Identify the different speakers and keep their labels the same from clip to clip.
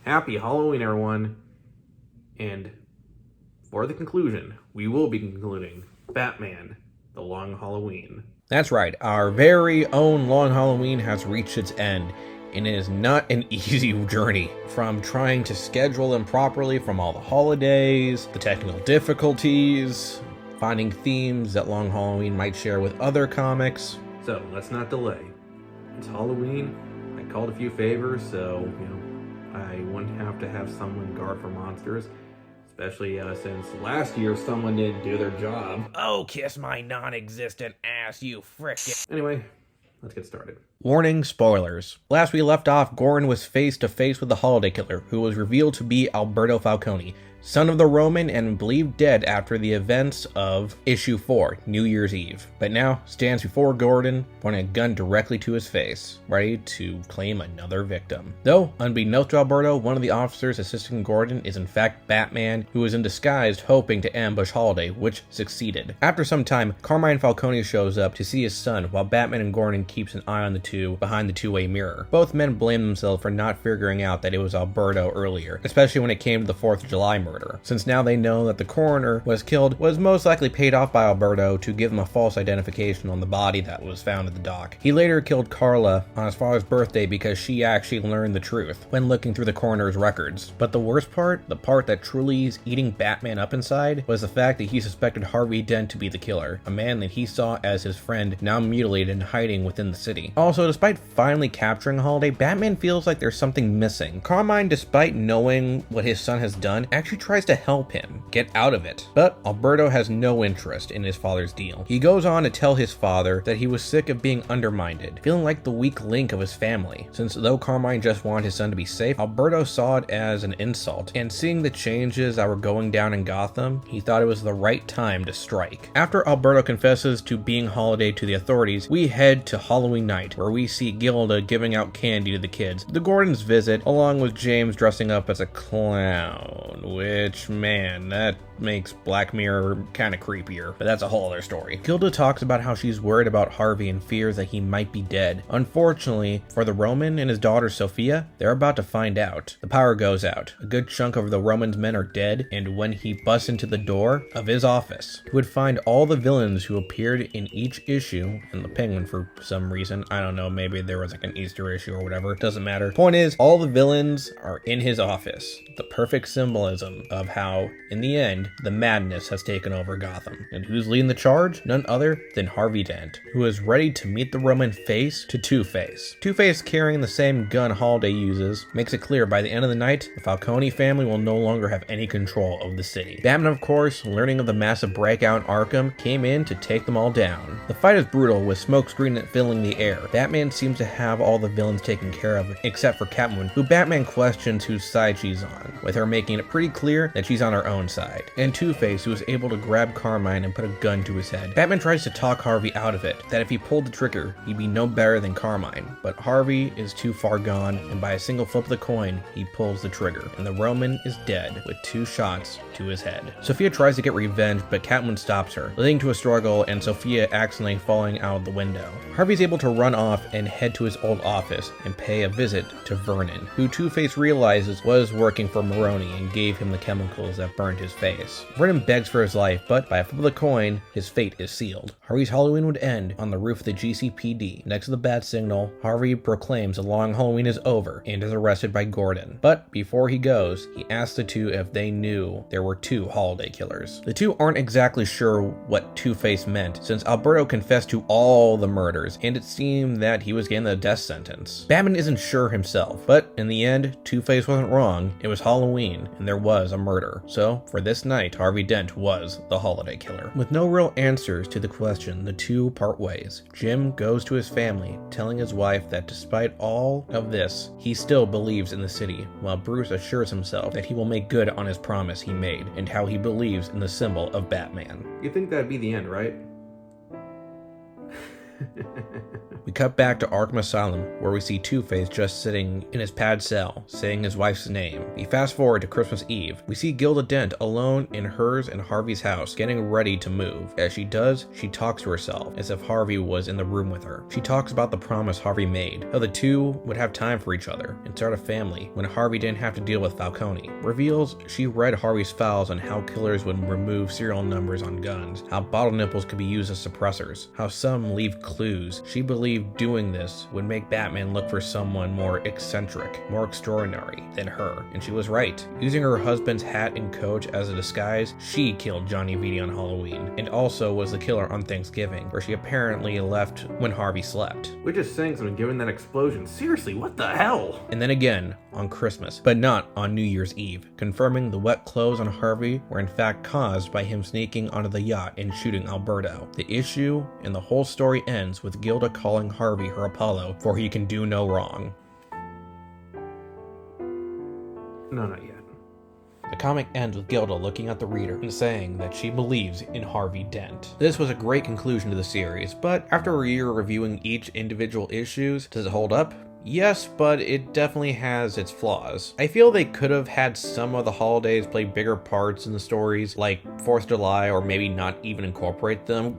Speaker 1: Happy Halloween, everyone. And for the conclusion, we will be concluding Batman, The Long Halloween.
Speaker 2: That's right, our very own Long Halloween has reached its end, and it is not an easy journey. From trying to schedule them properly from all the holidays, the technical difficulties, finding themes that Long Halloween might share with other comics.
Speaker 1: So let's not delay. It's Halloween. I called a few favors, so I wouldn't have to have someone guard for monsters. Especially since last year someone didn't do their job.
Speaker 2: Oh, kiss my non-existent ass, you frickin'.
Speaker 1: Anyway, let's get started.
Speaker 2: Warning, spoilers. Last we left off, Gordon was face to face with the Holiday Killer, who was revealed to be Alberto Falcone, son of the Roman and believed dead after the events of Issue 4, New Year's Eve. But now stands before Gordon, pointing a gun directly to his face, ready to claim another victim. Though, unbeknownst to Alberto, one of the officers assisting Gordon is in fact Batman, who was in disguise hoping to ambush Holiday, which succeeded. After some time, Carmine Falcone shows up to see his son, while Batman and Gordon keeps an eye on the two behind the two-way mirror. Both men blame themselves for not figuring out that it was Alberto earlier, especially when it came to the 4th of July murder, since now they know that the coroner was killed was most likely paid off by Alberto to give him a false identification on the body that was found at the dock. He later killed Carla on his father's birthday because she actually learned the truth when looking through the coroner's records. But the worst part, the part that truly is eating Batman up inside, was the fact that he suspected Harvey Dent to be the killer, a man that he saw as his friend, now mutilated and hiding within the city. Also, despite finally capturing Holiday, Batman feels like there's something missing. Carmine, despite knowing what his son has done, actually tries to help him get out of it. But Alberto has no interest in his father's deal. He goes on to tell his father that he was sick of being undermined, feeling like the weak link of his family. Since though Carmine just wanted his son to be safe, Alberto saw it as an insult, and seeing the changes that were going down in Gotham, he thought it was the right time to strike. After Alberto confesses to being Holiday to the authorities, we head to Halloween night, where we see Gilda giving out candy to the kids. The Gordons visit, along with James dressing up as a clown, which, man, that makes Black Mirror kind of creepier, but that's a whole other story. Gilda talks about how she's worried about Harvey and fears that he might be dead. Unfortunately, for the Roman and his daughter Sophia, they're about to find out. The power goes out. A good chunk of the Roman's men are dead, and when he busts into the door of his office, he would find all the villains who appeared in each issue, and the Penguin for some reason. I don't know, maybe there was like an Easter issue or whatever. Doesn't matter. Point is, all the villains are in his office. The perfect symbolism of how, in the end, the madness has taken over Gotham. And who's leading the charge? None other than Harvey Dent, who is ready to meet the Roman face to Two-Face. Two-Face, carrying the same gun Holiday uses, makes it clear by the end of the night, the Falcone family will no longer have any control of the city. Batman, of course, learning of the massive breakout in Arkham, came in to take them all down. The fight is brutal, with smokescreen filling the air. Batman seems to have all the villains taken care of, except for Catwoman, who Batman questions whose side she's on, with her making it pretty clear that she's on her own side. And Two-Face, who is able to grab Carmine and put a gun to his head. Batman tries to talk Harvey out of it, that if he pulled the trigger, he'd be no better than Carmine. But Harvey is too far gone, and by a single flip of the coin, he pulls the trigger, and the Roman is dead with 2 shots to his head. Sophia tries to get revenge, but Catwoman stops her, leading to a struggle and Sophia accidentally falling out the window. Harvey's able to run off and head to his old office and pay a visit to Vernon, who Two-Face realizes was working for Maroni and gave him the chemicals that burned his face. Vernon begs for his life, but by a flip of the coin, his fate is sealed. Harvey's Halloween would end on the roof of the GCPD. Next to the bat signal, Harvey proclaims the long Halloween is over and is arrested by Gordon. But before he goes, he asks the two if they knew there were 2 Holiday Killers. The two aren't exactly sure what Two-Face meant, since Alberto confessed to all the murders, and it seemed that he was getting the death sentence. Batman isn't sure himself, but in the end, Two-Face wasn't wrong. It was Halloween, and there was a murder. So, for this night, Harvey Dent was the Holiday Killer. With no real answers to the question, the two part ways. Jim goes to his family, telling his wife that despite all of this, he still believes in the city, while Bruce assures himself that he will make good on his promise he made, and how he believes in the symbol of Batman.
Speaker 1: You think that'd be the end, right?
Speaker 2: We cut back to Arkham Asylum, where we see Two-Face just sitting in his pad cell, saying his wife's name. We fast forward to Christmas Eve. We see Gilda Dent alone in hers and Harvey's house, getting ready to move. As she does, she talks to herself, as if Harvey was in the room with her. She talks about the promise Harvey made, how the two would have time for each other and start a family when Harvey didn't have to deal with Falcone. Reveals she read Harvey's files on how killers would remove serial numbers on guns, how bottle nipples could be used as suppressors, how some leave clues. She believed doing this would make Batman look for someone more eccentric, more extraordinary than her, and she was right. Using her husband's hat and coat as a disguise, she killed Johnny Vitti on Halloween, and also was the killer on Thanksgiving, where she apparently left when Harvey slept.
Speaker 1: We just sang something given that explosion. Seriously, what the hell?
Speaker 2: And then again on Christmas, but not on New Year's Eve, confirming the wet clothes on Harvey were in fact caused by him sneaking onto the yacht and shooting Alberto. The issue and the whole story ends with Gilda calling Harvey her Apollo, for he can do no wrong.
Speaker 1: No, not yet.
Speaker 2: The comic ends with Gilda looking at the reader and saying that she believes in Harvey Dent. This was a great conclusion to the series, but after a year reviewing each individual issues, does it hold up? Yes, but it definitely has its flaws. I feel they could have had some of the holidays play bigger parts in the stories, like 4th of July, or maybe not even incorporate them.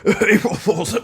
Speaker 2: April Fools.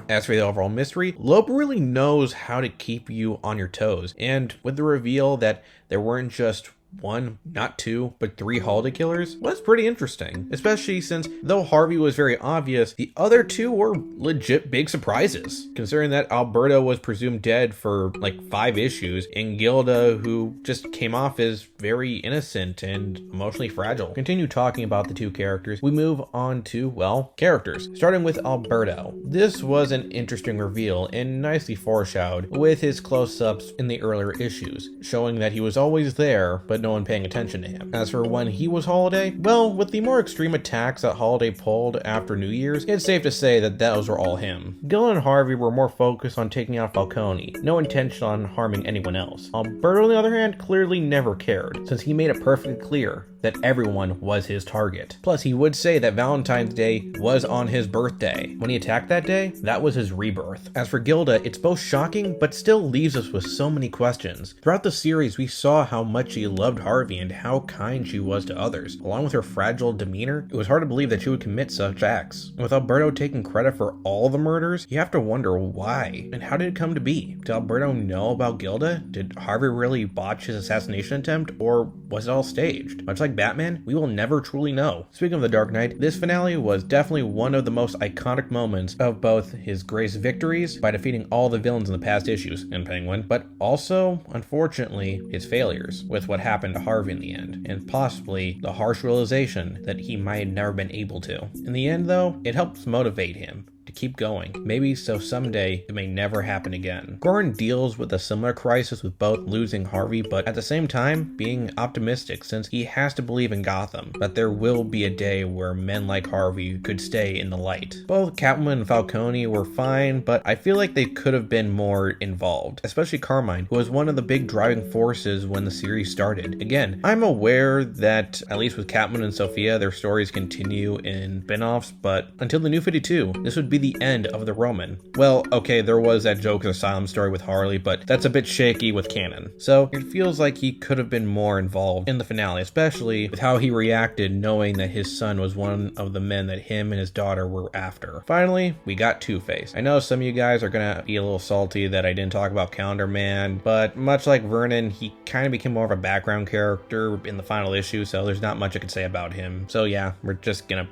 Speaker 2: As for the overall mystery, Loeb really knows how to keep you on your toes, and with the reveal that there weren't just one, not two, but 3 holiday killers was pretty interesting, especially since though Harvey was very obvious, the other 2 were legit big surprises, considering that Alberto was presumed dead for like 5 issues and Gilda, who just came off as very innocent and emotionally fragile. Continue talking about the 2 characters. We move on to, well, characters, starting with Alberto. This was an interesting reveal and nicely foreshadowed with his close-ups in the earlier issues, showing that he was always there, but no one paying attention to him. As for when he was Holiday, well, with the more extreme attacks that Holiday pulled after New Year's, it's safe to say that those were all him. Gil and Harvey were more focused on taking out Falcone, no intention on harming anyone else. Alberto, on the other hand, clearly never cared, since he made it perfectly clear that everyone was his target. Plus, he would say that Valentine's Day was on his birthday. When he attacked that day, that was his rebirth. As for Gilda, it's both shocking, but still leaves us with so many questions. Throughout the series, we saw how much she loved Harvey and how kind she was to others. Along with her fragile demeanor, it was hard to believe that she would commit such acts. And with Alberto taking credit for all the murders, you have to wonder why, and how did it come to be? Did Alberto know about Gilda? Did Harvey really botch his assassination attempt, or was it all staged? Much like Batman, we will never truly know. Speaking of the Dark Knight, this finale was definitely one of the most iconic moments of both his greatest victories by defeating all the villains in the past issues in Penguin, but also, unfortunately, his failures with what happened to Harvey in the end, and possibly the harsh realization that he might have never been able to. In the end, though, it helps motivate him to keep going, maybe so someday it may never happen again. Gordon deals with a similar crisis with both losing Harvey, but at the same time being optimistic, since he has to believe in Gotham, that there will be a day where men like Harvey could stay in the light. Both Catwoman and Falcone were fine, but I feel like they could have been more involved, especially Carmine, who was one of the big driving forces when the series started. Again, I'm aware that, at least with Catwoman and Sophia, their stories continue in spin-offs, but until the New 52, this would be the end of the Roman. Well, okay, there was that Joker's Asylum story with Harley, but that's a bit shaky with canon. So it feels like he could have been more involved in the finale, especially with how he reacted knowing that his son was one of the men that him and his daughter were after. Finally, we got Two-Face. I know some of you guys are gonna be a little salty that I didn't talk about Calendar Man, but much like Vernon, he kind of became more of a background character in the final issue, so there's not much I could say about him. So yeah, we're just gonna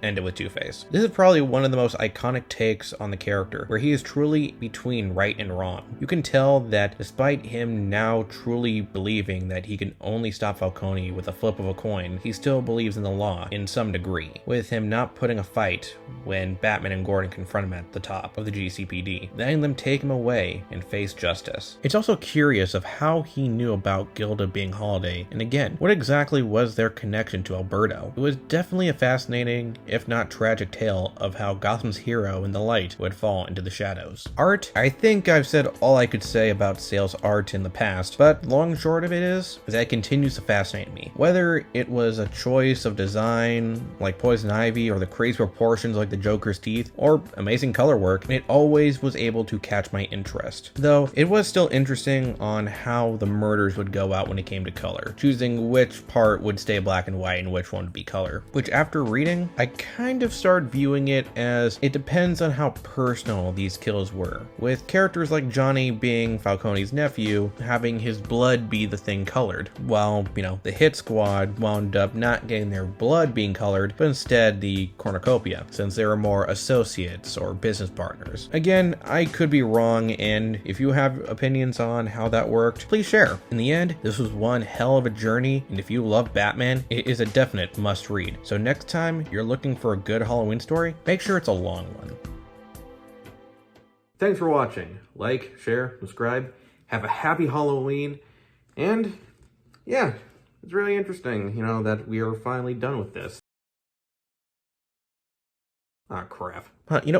Speaker 2: end it with Two-Face. This is probably one of the most iconic takes on the character, where he is truly between right and wrong. You can tell that despite him now truly believing that he can only stop Falcone with a flip of a coin, he still believes in the law in some degree, with him not putting a fight when Batman and Gordon confront him at the top of the GCPD, letting them take him away and face justice. It's also curious of how he knew about Gilda being Holiday, and again, what exactly was their connection to Alberto. It was definitely a fascinating fascinating, if not tragic tale of how Gotham's hero in the light would fall into the shadows. Art, I think I've said all I could say about Sale's art in the past, but long and short of it is that it continues to fascinate me. Whether it was a choice of design like Poison Ivy, or the crazy proportions like the Joker's teeth, or amazing color work, it always was able to catch my interest. Though it was still interesting on how the murders would go out when it came to color, choosing which part would stay black and white and which one would be color. Which after reading, I kind of started viewing it as it depends on how personal these kills were, with characters like Johnny being Falcone's nephew having his blood be the thing colored, while, the hit squad wound up not getting their blood being colored, but instead the cornucopia, since they were more associates or business partners. Again, I could be wrong, and if you have opinions on how that worked, please share. In the end, this was one hell of a journey, and if you love Batman, it is a definite must read. So next time you're looking for a good Halloween story, make sure it's a long one.
Speaker 1: Thanks for watching. Like, share, subscribe. Have a happy Halloween. And yeah, it's really interesting, that we are finally done with this. Ah, crap.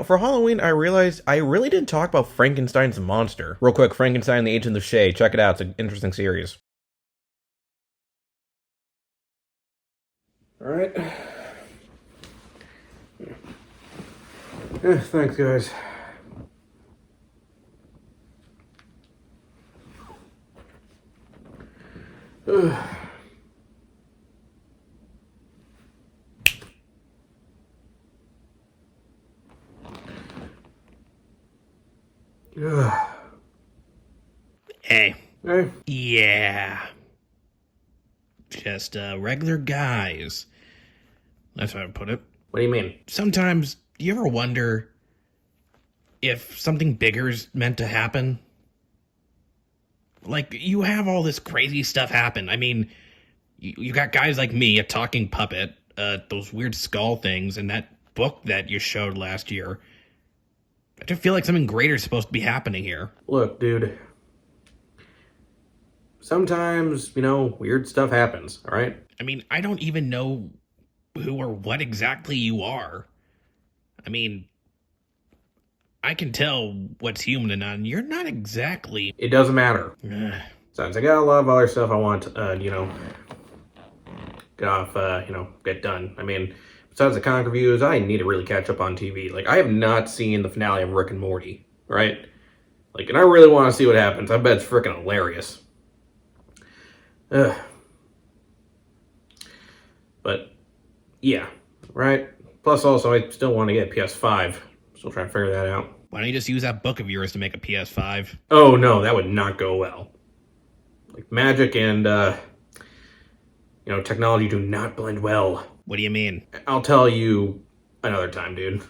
Speaker 2: For Halloween, I realized I really didn't talk about Frankenstein's monster. Real quick, Frankenstein and the Agent of Shade. Check it out. It's an interesting series.
Speaker 1: All right. Yeah, thanks, guys.
Speaker 3: Hey.
Speaker 1: Hey.
Speaker 3: Yeah. Just regular guys. That's how I put it.
Speaker 1: What do you mean?
Speaker 3: Sometimes, do you ever wonder if something bigger's meant to happen? Like, you have all this crazy stuff happen. I mean, you got guys like me, a talking puppet, those weird skull things, and that book that you showed last year. I just feel like something greater is supposed to be happening here.
Speaker 1: Look, dude. Sometimes, weird stuff happens, all right?
Speaker 3: I mean, I don't even know who or what exactly you are. I mean, I can tell what's human and not, and you're not exactly...
Speaker 1: It doesn't matter. Besides, I got a lot of other stuff I want to, get off, get done. I mean, besides the comic reviews, I need to really catch up on TV. Like, I have not seen the finale of Rick and Morty, right? Like, and I really want to see what happens. I bet it's freaking hilarious. But, yeah, right? Plus, also, I still want to get a PS5. Still trying to figure that out.
Speaker 3: Why don't you just use that book of yours to make a PS5?
Speaker 1: Oh, no, that would not go well. Like, magic and, technology do not blend well.
Speaker 3: What do you mean?
Speaker 1: I'll tell you another time, dude.